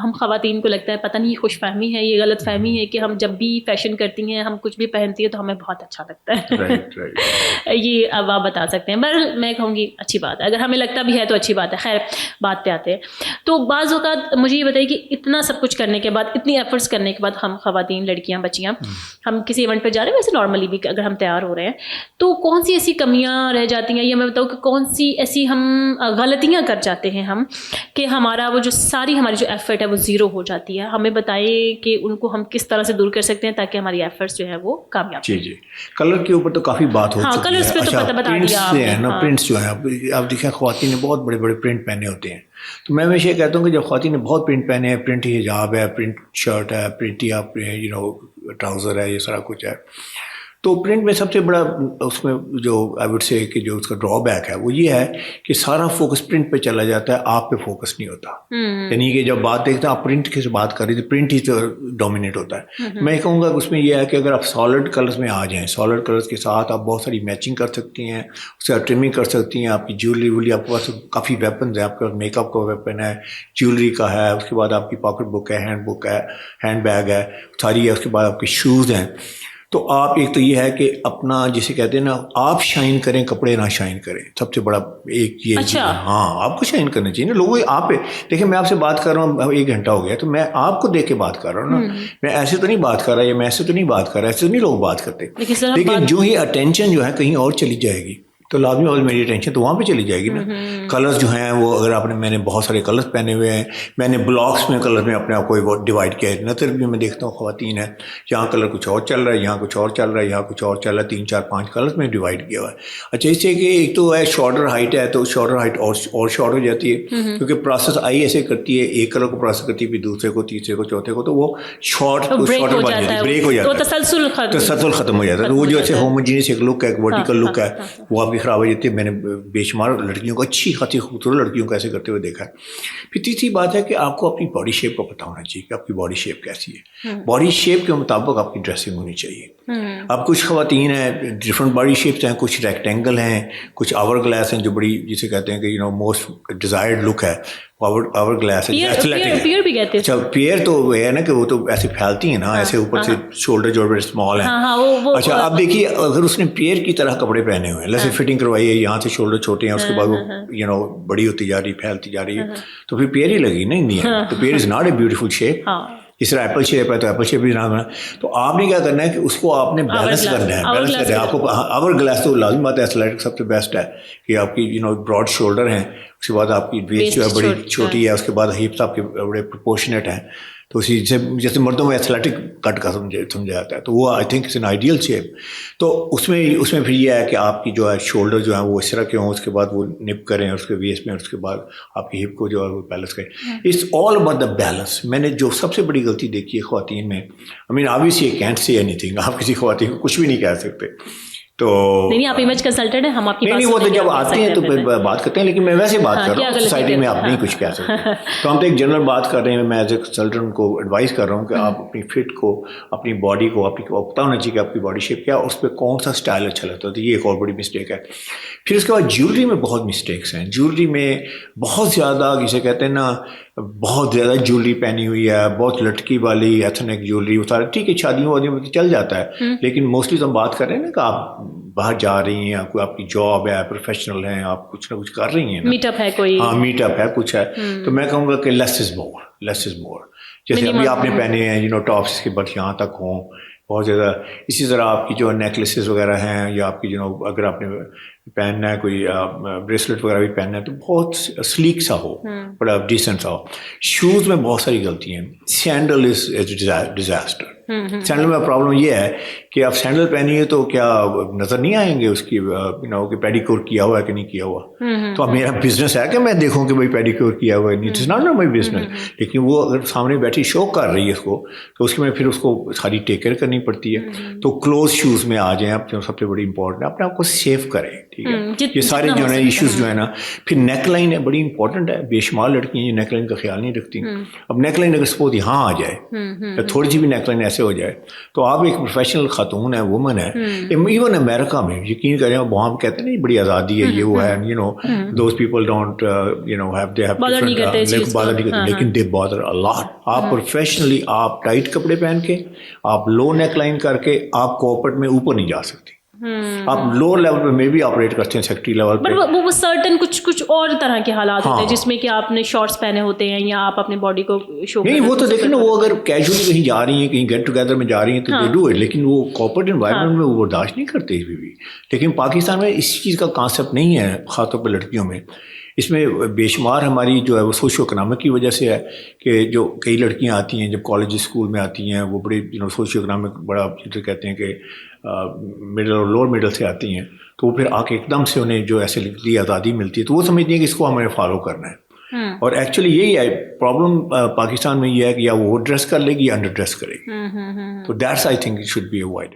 ہم خواتین کو لگتا ہے پتہ نہیں یہ خوش فہمی ہے, یہ غلط فہمی ہے کہ ہم جب بھی فیشن کرتی ہیں, ہم کچھ بھی پہنتی ہیں تو ہمیں بہت اچھا لگتا ہے. یہ اب آپ بتا سکتے ہیں. پر میں کہوں گی اچھی بات ہے, اگر ہمیں لگتا بھی ہے تو اچھی بات ہے. خیر بات پہ آتے ہیں. تو بعض اوقات مجھے یہ بتائیے کہ اتنا سب کچھ کرنے کے بعد, اتنی ایفرٹس کرنے کے بعد, ہم خواتین, لڑکیاں, بچیاں, ہم کسی ایونٹ پہ جا رہے ہیں, ویسے نارملی بھی اگر ہم تیار ہو رہے ہیں, تو کون سی ایسی کمیاں رہ جاتی ہیں, یا میں بتاؤں کہ کون سی ایسی ہم غلطیاں کر جاتے ہیں ہم, کہ ہمارا وہ جو ساری ہماری جو ایفرٹ ہے وہ زیرو ہو جاتی ہے. ہمیں بتائیے کہ ان کو ہم کس طرح سے دور کر سکتے ہیں تاکہ ہماری ایفرٹس جو ہے وہ کامیاب. جی کلر کے اوپر تو کافی بات ہو چکی ہے. کلرس پہ تو بتا دیا آپ نے. پرنٹس جو ہیں آپ دیکھیں, خواتین نے بہت بڑے بڑے پرنٹ پہنے ہوتے ہیں. تو میں ہمیشہ کہتا ہوں کہ جب خواتین نے بہت پرنٹ پہنے ہیں, پرنٹ حجاب ہے, پرنٹ شرٹ ہے, پرنٹ ٹراؤزر ہے, یہ سارا کچھ ہے, تو پرنٹ میں سب سے بڑا اس میں جو آئی وڈ سے کہ جو اس کا ڈرا بیک ہے وہ یہ ہے کہ سارا فوکس پرنٹ پہ چلا جاتا ہے, آپ پہ فوکس نہیں ہوتا. یعنی کہ جب بات دیکھتے ہیں آپ پرنٹ کی بات کر رہی تھی, پرنٹ ہی تو ڈومینیٹ ہوتا ہے. میں کہوں گا کہ اس میں یہ ہے کہ اگر آپ سالڈ کلرز میں آ جائیں, سالڈ کلرز کے ساتھ آپ بہت ساری میچنگ کر سکتی ہیں, اس سے ٹرمنگ کر سکتی ہیں. آپ کی جیولری وولی, آپ کے پاس کافی ویپنز ہیں, آپ کے پاس میک اپ کا ویپن ہے, جیولری کا ہے, اس کے بعد آپ کی پاکٹ بک ہے, ہینڈ بک ہے, ہینڈ بیگ ہے, ساری ہے. اس کے بعد آپ کے شوز ہیں. تو آپ ایک تو یہ ہے کہ اپنا جسے کہتے ہیں نا, آپ شائن کریں, کپڑے نہ شائن کریں. سب سے بڑا ایک یہ چیز ہے. ہاں, آپ کو شائن کرنا چاہیے نا. لوگوں آپ پہ دیکھیں, میں آپ سے بات کر رہا ہوں, 1 گھنٹہ ہو گیا, تو میں آپ کو دیکھ کے بات کر رہا ہوں نا. میں ایسے تو نہیں بات کر رہا, یا میں ایسے تو نہیں بات کر رہا, ایسے تو نہیں لوگ بات کرتے. لیکن جو ہی اٹینشن جو ہے کہیں اور چلی جائے گی تو لازمی اور میری اٹینشن تو وہاں پہ چلی جائے گی نا. کلرز جو ہیں وہ اگر آپ نے, میں نے بہت سارے کلرز پہنے ہوئے ہیں, میں نے بلاکس میں کلر میں اپنے آپ کو ڈیوائڈ کیا ہے. نظر بھی میں دیکھتا ہوں خواتین ہیں, یہاں کلر کچھ اور چل رہا ہے, یہاں کچھ اور چل رہا ہے, یہاں کچھ اور چل رہا ہے. 3 4 5 کلرز میں ڈیوائڈ کیا ہوا ہے. اچھا, اس سے کہ ایک تو ہے شارٹر ہائٹ ہے, تو شارٹر ہائٹ اور شارٹ ہو جاتی ہے, کیونکہ پروسیس آئی ایسے کرتی ہے, ایک کلر کو پروسیس کرتی ہے, پھر دوسرے کو, تیسرے کو, چوتھے کو, تو وہ شارٹر بن جاتی ہے, بریک ہو جاتا ہے, تسلسل ختم ہو جاتا ہے. تو وہ جو ایسے ہوموجینس ایک لک ہے, ایک ورٹیکل لک ہے, وہ آپ کی خراب ہو جاتی ہے. میں نے بے شمار لڑکیوں کو, اچھی خاصی خوبصورت لڑکیوں کو ایسے کرتے ہوئے دیکھا ہے. پھر تیسری بات ہے کہ آپ کو اپنی باڈی شیپ کا پتہ ہونا چاہیے کہ آپ کی باڈی شیپ کیسی ہے. باڈی شیپ کے مطابق آپ کی ڈریسنگ ہونی چاہیے. اب کچھ خواتین ہیں ڈفرینٹ باڈی شیپس ہیں, کچھ ریکٹینگل ہیں, کچھ آور گلاس ہیں, جو بڑی جسے کہتے ہیں کہ موسٹ ڈیزائرڈ لک ہے, آور گلاس ہے. اچھا, پیئر تو وہ ہے نا کہ وہ تو ایسے پھیلتی ہیں نا, ایسے اوپر سے شولڈر جو بڑے اسمال ہیں. اچھا, اب دیکھیے اگر اس نے پیئر کی طرح کپڑے پہنے ہوئے ہیں, جیسے فٹنگ کروائی ہے, یہاں سے شولڈر چھوٹے ہیں, اس کے بعد وہ بڑی ہوتی جا رہی, پھیلتی جا رہی ہے, تو پھر پیئر ہی لگی نا انڈیا. تو pear is not a beautiful shape. اس طرح ایپل شیپ ہے تو ایپل شیپ بھی نام ہے. تو آپ نے کیا کرنا ہے کہ اس کو آپ نے بیلنس کرنا ہے, بیلنس کرنا ہے. آپ کو آور گلاس تو لازم بات ہے, ایتھلیٹک سب سے بیسٹ ہے کہ آپ کی براڈ شولڈر ہیں, اس کے بعد آپ کی ویسٹ جو ہے بڑی چھوٹی ہے, اس کے بعد ہپس آپ کے بڑے پرپورشنیٹ ہیں. تو اسی سے جیسے مردوں میں ایتھلیٹک کٹ کا سمجھا جاتا ہے, تو وہ I think it's an ideal shape. تو اس میں پھر یہ ہے کہ آپ کی جو ہے شولڈر جو ہے وہ اس طرح کے ہوں, اس کے بعد وہ نپ کریں اس کے ویسٹ میں, اس کے بعد آپ کی ہپ کو جو ہے وہ بیلنس کریں. It's all about the balance. میں نے جو سب سے بڑی غلطی دیکھی ہے خواتین میں, آئی مین obviously I can't say anything, آپ کسی خواتین کو کچھ بھی نہیں کہہ سکتے. تو نہیں, آپ امیج کنسلٹنٹ ہیں, ہم آپ کی نہیں, وہ تو جب آتے ہیں تو پھر بات کرتے ہیں, لیکن میں ویسے بات کر رہا ہوں, سوسائٹی میں آپ نہیں کچھ کہہ سکتے. تو ہم تو ایک جنرل بات کر رہے ہیں. میں ایز اے کنسلٹنٹ کو ایڈوائز کر رہا ہوں کہ آپ اپنی فٹ کو, اپنی باڈی کو, آپ کو پتہ ہونا چاہیے کہ آپ کی باڈی شیپ کیا, اس پہ کون سا اسٹائل اچھا لگتا ہے. تو یہ ایک اور بڑی مسٹیک ہے. پھر اس کے بعد جیولری میں بہت مسٹیکس ہیں. جیولری میں بہت زیادہ جسے کہتے ہیں نا, بہت زیادہ جیولری پہنی ہوئی ہے, بہت لٹکی والی ایتھنک جیولری, وہ سارا ٹھیک ہے, شادیوں وادیوں میں چل جاتا ہے, لیکن موسٹلی تو ہم بات کر رہے ہیں نا کہ آپ باہر جا رہی ہیں, کوئی آپ کی جاب ہے, پروفیشنل ہیں, آپ کچھ نہ کچھ کر رہی ہیں, میٹ اپ ہے کوئی, ہاں میٹ اپ ہے, کچھ ہے. تو میں کہوں گا کہ لیس از مور. جیسے ابھی آپ نے پہنے ہیں ٹاپس کے بٹ یہاں تک ہوں بہت زیادہ. اسی طرح آپ کی جو نیکلیسز وغیرہ ہیں, یا آپ کی اگر آپ نے پہننا ہے کوئی بریسلٹ وغیرہ بھی پہننا ہے تو بہت سلیک سا ہو, بڑا ڈیسنٹ سا ہو. شوز میں بہت ساری غلطی ہیں. سینڈل از ڈیزاسٹر. سینڈل میں پرابلم یہ ہے کہ آپ سینڈل پہنیے تو کیا نظر نہیں آئیں گے اس کی کہ پیڈیکیور کیا ہوا ہے کہ نہیں کیا ہوا. تو اب میرا بزنس ہے کہ میں دیکھوں کہ بھائی پیڈیکیور کیا ہوا ہے, it is not my business. لیکن وہ اگر سامنے بیٹھی شو کر رہی ہے اس کو, تو اس میں پھر اس کو ساری ٹیک کیئر کرنی پڑتی ہے. تو کلوز شوز میں آ جائیں آپ, سب سے بڑی امپورٹنٹ ہے اپنے آپ کو سیف کریں. ٹھیک ہے. یہ سارے جو ہے ایشوز جو ہے نا. پھر نیک لائن ہے بڑی امپورٹنٹ ہے. بے شمار لڑکیاں یہ نیک لائن کا خیال نہیں رکھتی. اب نیک لائن اگر سپوز یہاں آ جائے یا تھوڑی سی بھی نیک لائن ایسے ہو جائے تو آپ ایک پروفیشنل خاتون ہے, وومن ہے, ایون امریکہ میں یقین کریں وہاں کہتے ہیں نا بڑی آزادی ہے, یہ وہ ہے, you know those people don't you know have they bother نہیں کرتے, لیکن دے بادر ا لاٹ. آپ پروفیشنلی آپ ٹائٹ کپڑے پہن کے, آپ لو نیک لائن کر کے, آپ کارپوریٹ میں اوپر نہیں جا سکتی. آپ لوور لیول میں بھی آپریٹ کرتے ہیں سیکٹری لیول پہ. بٹ وہ سرٹن کچھ اور طرح کے حالات ہوتے ہیں جس میں کہ آپ نے شارٹس پہنے ہوتے ہیں یا آپ اپنی باڈی کو شو نہیں, وہ تو دیکھیں نا, وہ اگر کیجولی کہیں جا رہی ہیں, کہیں گیٹ ٹوگیدر میں جا رہی ہیں تو دے ڈو اٹ, لیکن وہ کارپوریٹ انوائرمنٹ میں وہ برداشت نہیں کرتے بھی. لیکن پاکستان میں اس چیز کا کانسیپٹ نہیں ہے, خاص طور پہ لڑکیوں میں. اس میں بے شمار ہماری جو ہے وہ سوشو اکنامک کی وجہ سے ہے کہ جو کئی لڑکیاں آتی ہیں جب کالج اسکول میں آتی ہیں, وہ بڑی یو نو سوشو اکنامک بڑا جسے کہتے ہیں کہ مڈل اور لوور مڈل سے آتی ہیں, تو وہ پھر آ کے ایک دم سے انہیں جو ایسے لکھتی آزادی ملتی ہے تو وہ سمجھتی ہیں کہ اس کو ہمیں فالو کرنا ہے. اور ایکچولی یہی ہے پرابلم پاکستان میں, یہ ہے کہ یا وہ ڈریس کر لے گی یا انڈر ڈریس کرے گی. تو that's I think it should be avoid.